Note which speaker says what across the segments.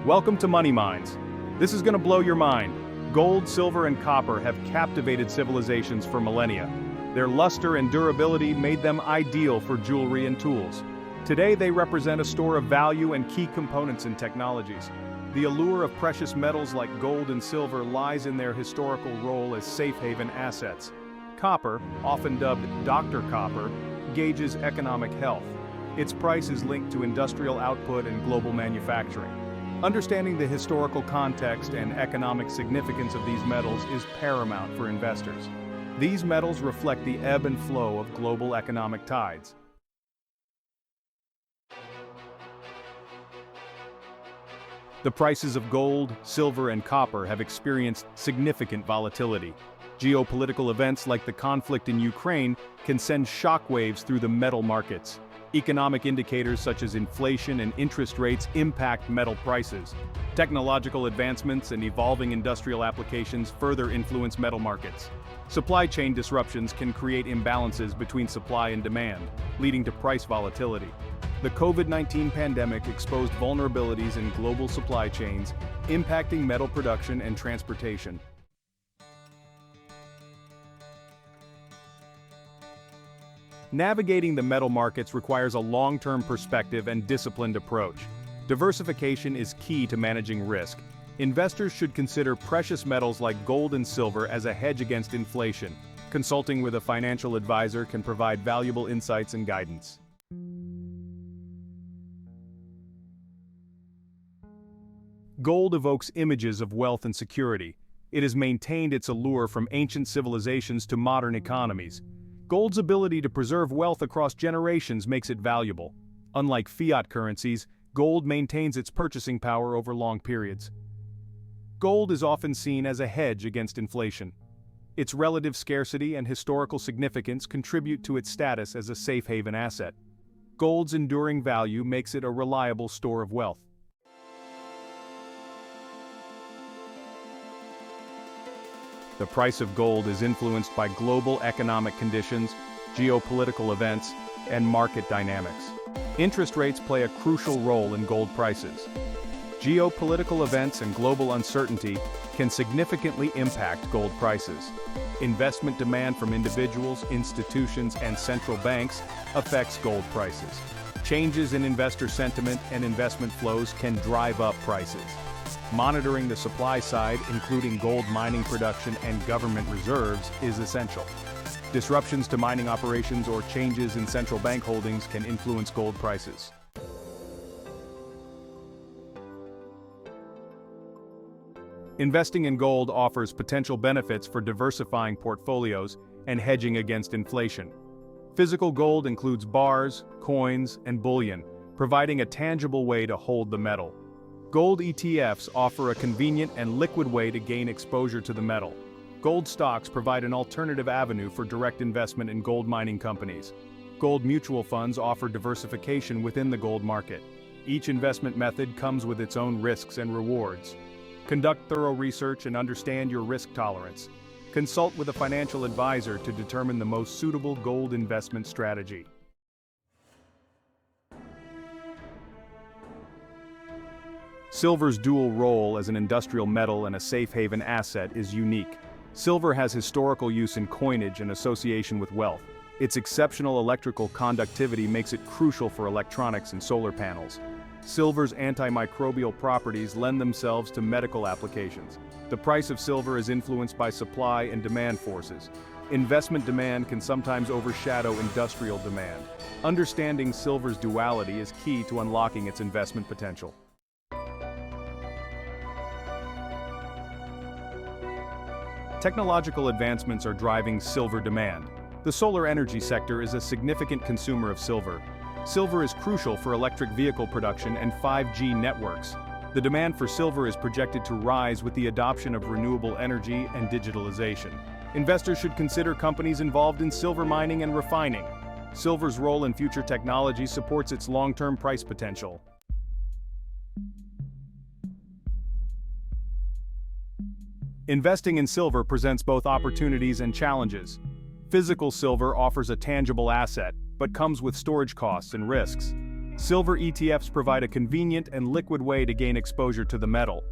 Speaker 1: Welcome to Money Minds. This is going to blow your mind. Gold, silver, and copper have captivated civilizations for millennia. Their luster and durability made them ideal for jewelry and tools. Today they represent a store of value and key components in technologies. The allure of precious metals like gold and silver lies in their historical role as safe haven assets. Copper, often dubbed Dr. Copper, gauges economic health. Its price is linked to industrial output and global manufacturing. Understanding the historical context and economic significance of these metals is paramount for investors. These metals reflect the ebb and flow of global economic tides. The prices of gold, silver, and copper have experienced significant volatility. Geopolitical events like the conflict in Ukraine can send shockwaves through the metal markets. Economic indicators such as inflation and interest rates impact metal prices. Technological advancements and evolving industrial applications further influence metal markets. Supply chain disruptions can create imbalances between supply and demand, leading to price volatility. The COVID-19 pandemic exposed vulnerabilities in global supply chains, impacting metal production and transportation. Navigating the metal markets requires a long-term perspective and disciplined approach. Diversification is key to managing risk. Investors should consider precious metals like gold and silver as a hedge against inflation. Consulting with a financial advisor can provide valuable insights and guidance. Gold evokes images of wealth and security. It has maintained its allure from ancient civilizations to modern economies. Gold's ability to preserve wealth across generations makes it valuable. Unlike fiat currencies, gold maintains its purchasing power over long periods. Gold is often seen as a hedge against inflation. Its relative scarcity and historical significance contribute to its status as a safe haven asset. Gold's enduring value makes it a reliable store of wealth. The price of gold is influenced by global economic conditions, geopolitical events, and market dynamics. Interest rates play a crucial role in gold prices. Geopolitical events and global uncertainty can significantly impact gold prices. Investment demand from individuals, institutions, and central banks affects gold prices. Changes in investor sentiment and investment flows can drive up prices. Monitoring the supply side, including gold mining production and government reserves, is essential. Disruptions to mining operations or changes in central bank holdings can influence gold prices. Investing in gold offers potential benefits for diversifying portfolios and hedging against inflation. Physical gold includes bars, coins, and bullion, providing a tangible way to hold the metal. Gold ETFs offer a convenient and liquid way to gain exposure to the metal. Gold stocks provide an alternative avenue for direct investment in gold mining companies. Gold mutual funds offer diversification within the gold market. Each investment method comes with its own risks and rewards. Conduct thorough research and understand your risk tolerance. Consult with a financial advisor to determine the most suitable gold investment strategy. Silver's dual role as an industrial metal and a safe haven asset is unique. Silver has historical use in coinage and association with wealth. Its exceptional electrical conductivity makes it crucial for electronics and solar panels. Silver's antimicrobial properties lend themselves to medical applications. The price of silver is influenced by supply and demand forces. Investment demand can sometimes overshadow industrial demand. Understanding silver's duality is key to unlocking its investment potential. Technological advancements are driving silver demand. The solar energy sector is a significant consumer of silver. Silver is crucial for electric vehicle production and 5G networks. The demand for silver is projected to rise with the adoption of renewable energy and digitalization. Investors should consider companies involved in silver mining and refining. Silver's role in future technology supports its long-term price potential. Investing in silver presents both opportunities and challenges. Physical silver offers a tangible asset, but comes with storage costs and risks. Silver ETFs provide a convenient and liquid way to gain exposure to the metal.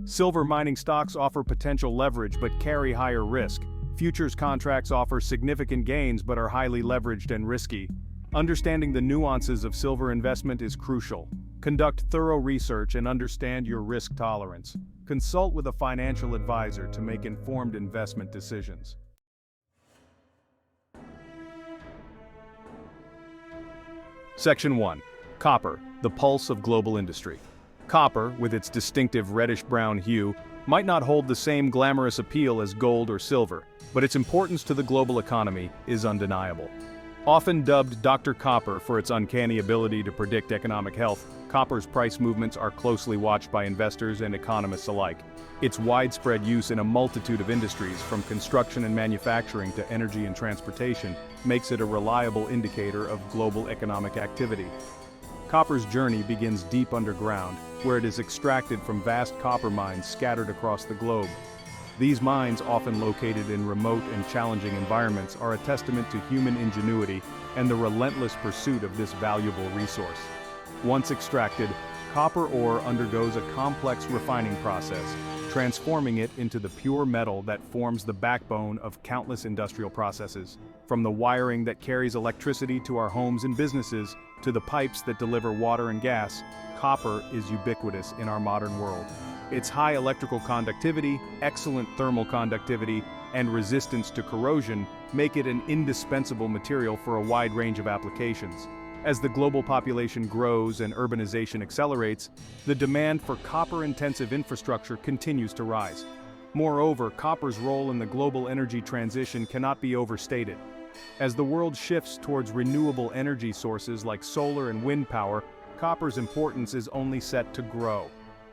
Speaker 1: Silver mining stocks offer potential leverage but carry higher risk. Futures contracts offer significant gains but are highly leveraged and risky. Understanding the nuances of silver investment is crucial. Conduct thorough research and understand your risk tolerance. Consult with a financial advisor to make informed investment decisions. Section 1. Copper, the pulse of global industry. Copper, with its distinctive reddish-brown hue, might not hold the same glamorous appeal as gold or silver, but its importance to the global economy is undeniable. Often dubbed Dr. Copper for its uncanny ability to predict economic health, copper's price movements are closely watched by investors and economists alike. Its widespread use in a multitude of industries, from construction and manufacturing to energy and transportation, makes it a reliable indicator of global economic activity. Copper's journey begins deep underground, where it is extracted from vast copper mines scattered across the globe. These mines, often located in remote and challenging environments, are a testament to human ingenuity and the relentless pursuit of this valuable resource. Once extracted, copper ore undergoes a complex refining process, transforming it into the pure metal that forms the backbone of countless industrial processes. From the wiring that carries electricity to our homes and businesses, to the pipes that deliver water and gas, copper is ubiquitous in our modern world. Its high electrical conductivity, excellent thermal conductivity, and resistance to corrosion make it an indispensable material for a wide range of applications. As the global population grows and urbanization accelerates, the demand for copper-intensive infrastructure continues to rise. Moreover, copper's role in the global energy transition cannot be overstated. As the world shifts towards renewable energy sources like solar and wind power, copper's importance is only set to grow.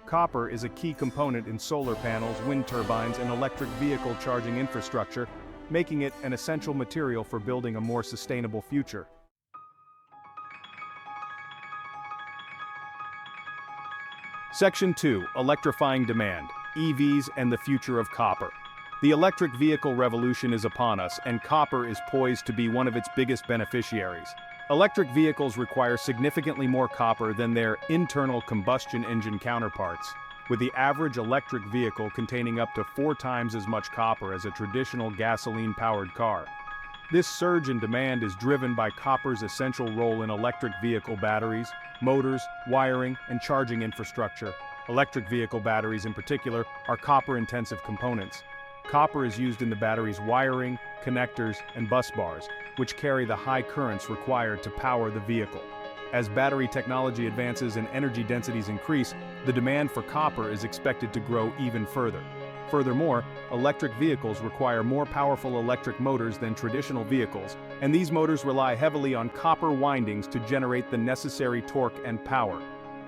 Speaker 1: Copper is a key component in solar panels, wind turbines, and electric vehicle charging infrastructure, making it an essential material for building a more sustainable future. Section 2. Electrifying demand, EVs and the future of copper. The electric vehicle revolution is upon us, and copper is poised to be one of its biggest beneficiaries. Electric vehicles require significantly more copper than their internal combustion engine counterparts, with the average electric vehicle containing up to 4 times as much copper as a traditional gasoline-powered car. This surge in demand is driven by copper's essential role in electric vehicle batteries, motors, wiring, and charging infrastructure. Electric vehicle batteries, in particular, are copper-intensive components. Copper is used in the battery's wiring, connectors, and bus bars, which carry the high currents required to power the vehicle. As battery technology advances and energy densities increase, the demand for copper is expected to grow even further. Furthermore, electric vehicles require more powerful electric motors than traditional vehicles, and these motors rely heavily on copper windings to generate the necessary torque and power.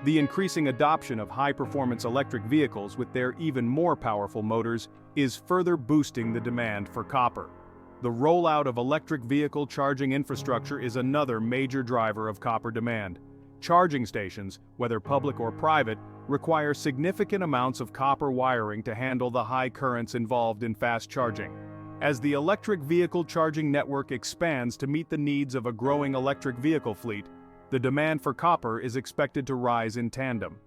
Speaker 1: The increasing adoption of high-performance electric vehicles with their even more powerful motors is further boosting the demand for copper. The rollout of electric vehicle charging infrastructure is another major driver of copper demand. Charging stations, whether public or private, require significant amounts of copper wiring to handle the high currents involved in fast charging. As the electric vehicle charging network expands to meet the needs of a growing electric vehicle fleet, the demand for copper is expected to rise in tandem.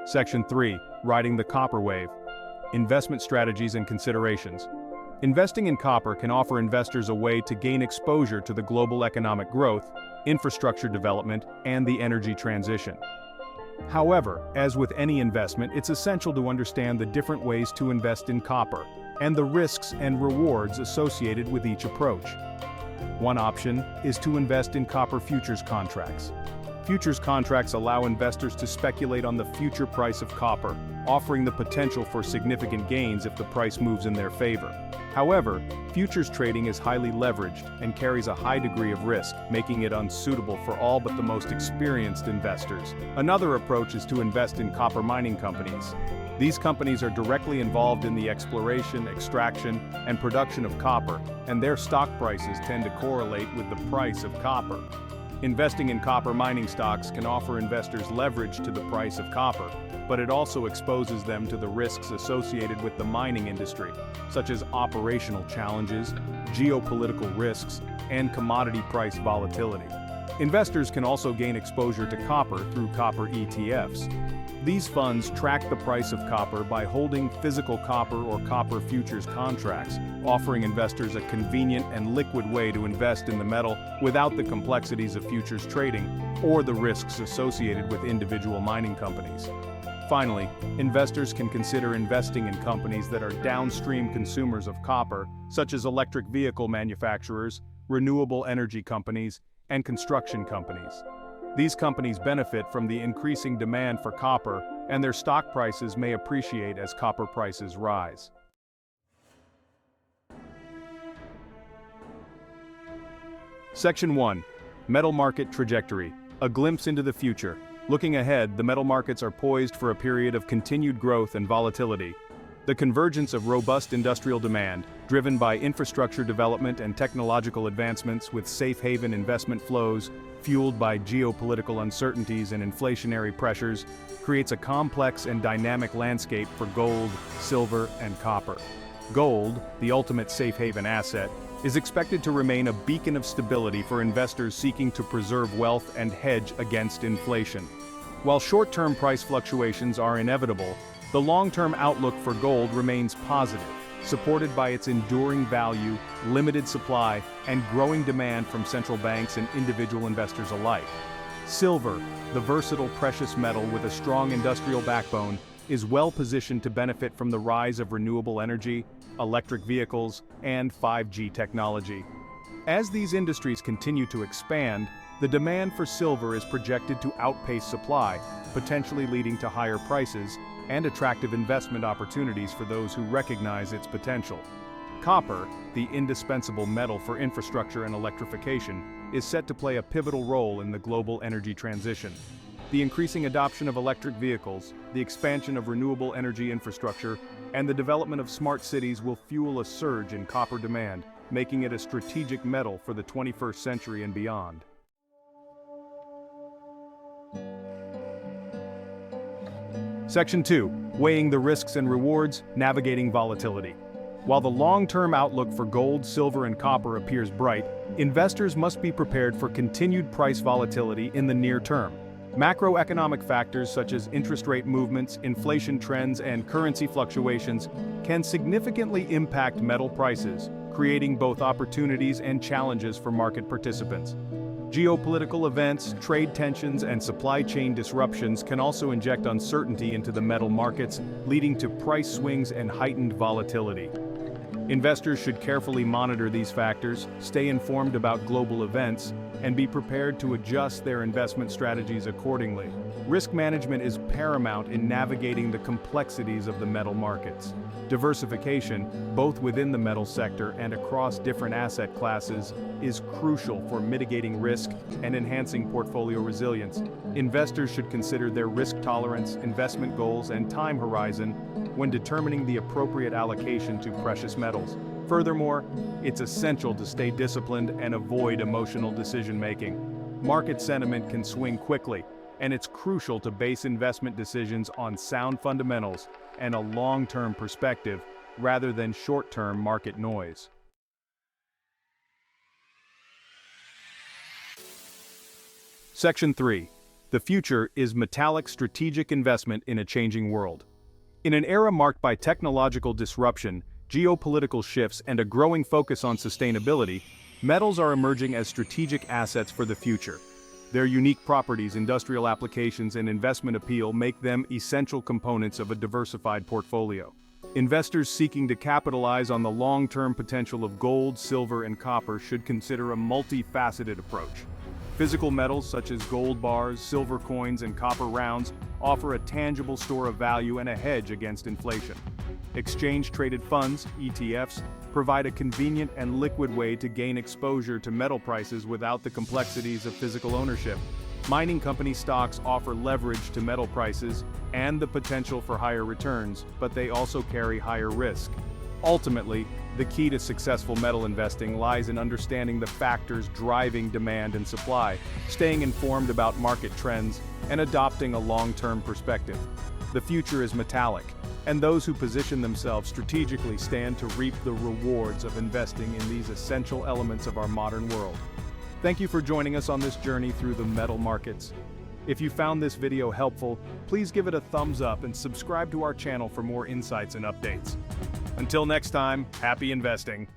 Speaker 1: Section 3. Riding the copper wave. Investment strategies and considerations. Investing in copper can offer investors a way to gain exposure to the global economic growth, infrastructure development, and the energy transition. However, as with any investment, it's essential to understand the different ways to invest in copper, and the risks and rewards associated with each approach. One option is to invest in copper futures contracts. Futures contracts allow investors to speculate on the future price of copper, offering the potential for significant gains if the price moves in their favor. However, futures trading is highly leveraged and carries a high degree of risk, making it unsuitable for all but the most experienced investors. Another approach is to invest in copper mining companies. These companies are directly involved in the exploration, extraction, and production of copper, and their stock prices tend to correlate with the price of copper. Investing in copper mining stocks can offer investors leverage to the price of copper, but it also exposes them to the risks associated with the mining industry, such as operational challenges, geopolitical risks, and commodity price volatility. Investors can also gain exposure to copper through copper ETFs. These funds track the price of copper by holding physical copper or copper futures contracts, offering investors a convenient and liquid way to invest in the metal without the complexities of futures trading or the risks associated with individual mining companies. Finally, investors can consider investing in companies that are downstream consumers of copper, such as electric vehicle manufacturers, renewable energy companies, and construction companies. These companies benefit from the increasing demand for copper, and their stock prices may appreciate as copper prices rise. Section 1. Metal Market Trajectory. A glimpse into the future. Looking ahead, the metal markets are poised for a period of continued growth and volatility. The convergence of robust industrial demand, driven by infrastructure development and technological advancements with safe haven investment flows, fueled by geopolitical uncertainties and inflationary pressures, creates a complex and dynamic landscape for gold, silver, and copper. Gold, the ultimate safe haven asset, is expected to remain a beacon of stability for investors seeking to preserve wealth and hedge against inflation. While short-term price fluctuations are inevitable, the long-term outlook for gold remains positive, supported by its enduring value, limited supply, and growing demand from central banks and individual investors alike. Silver, the versatile precious metal with a strong industrial backbone, is well positioned to benefit from the rise of renewable energy, electric vehicles, and 5G technology. As these industries continue to expand, the demand for silver is projected to outpace supply, potentially leading to higher prices and attractive investment opportunities for those who recognize its potential. Copper, the indispensable metal for infrastructure and electrification, is set to play a pivotal role in the global energy transition. The increasing adoption of electric vehicles, the expansion of renewable energy infrastructure, and the development of smart cities will fuel a surge in copper demand, making it a strategic metal for the 21st century and beyond. Section 2. Weighing the risks and rewards, navigating volatility. While the long-term outlook for gold, silver, and copper appears bright, investors must be prepared for continued price volatility in the near term. Macroeconomic factors such as interest rate movements, inflation trends, and currency fluctuations can significantly impact metal prices, creating both opportunities and challenges for market participants. Geopolitical events, trade tensions, and supply chain disruptions can also inject uncertainty into the metal markets, leading to price swings and heightened volatility. Investors should carefully monitor these factors, stay informed about global events, and be prepared to adjust their investment strategies accordingly. Risk management is paramount in navigating the complexities of the metal markets. Diversification, both within the metal sector and across different asset classes, is crucial for mitigating risk and enhancing portfolio resilience. Investors should consider their risk tolerance, investment goals, and time horizon when determining the appropriate allocation to precious metals. Furthermore, it's essential to stay disciplined and avoid emotional decision-making. Market sentiment can swing quickly, and it's crucial to base investment decisions on sound fundamentals and a long-term perspective rather than short-term market noise. Section 3. The future is metallic strategic investment in a changing world. In an era marked by technological disruption, geopolitical shifts, and a growing focus on sustainability, metals are emerging as strategic assets for the future. Their unique properties, industrial applications, and investment appeal make them essential components of a diversified portfolio. Investors seeking to capitalize on the long-term potential of gold, silver, and copper should consider a multifaceted approach. Physical metals such as gold bars, silver coins, and copper rounds offer a tangible store of value and a hedge against inflation. Exchange-traded funds, ETFs, provide a convenient and liquid way to gain exposure to metal prices without the complexities of physical ownership. Mining company stocks offer leverage to metal prices and the potential for higher returns, but they also carry higher risk. Ultimately, the key to successful metal investing lies in understanding the factors driving demand and supply, staying informed about market trends, and adopting a long-term perspective. The future is metallic, and those who position themselves strategically stand to reap the rewards of investing in these essential elements of our modern world. Thank you for joining us on this journey through the metal markets. If you found this video helpful, please give it a thumbs up and subscribe to our channel for more insights and updates. Until next time, happy investing.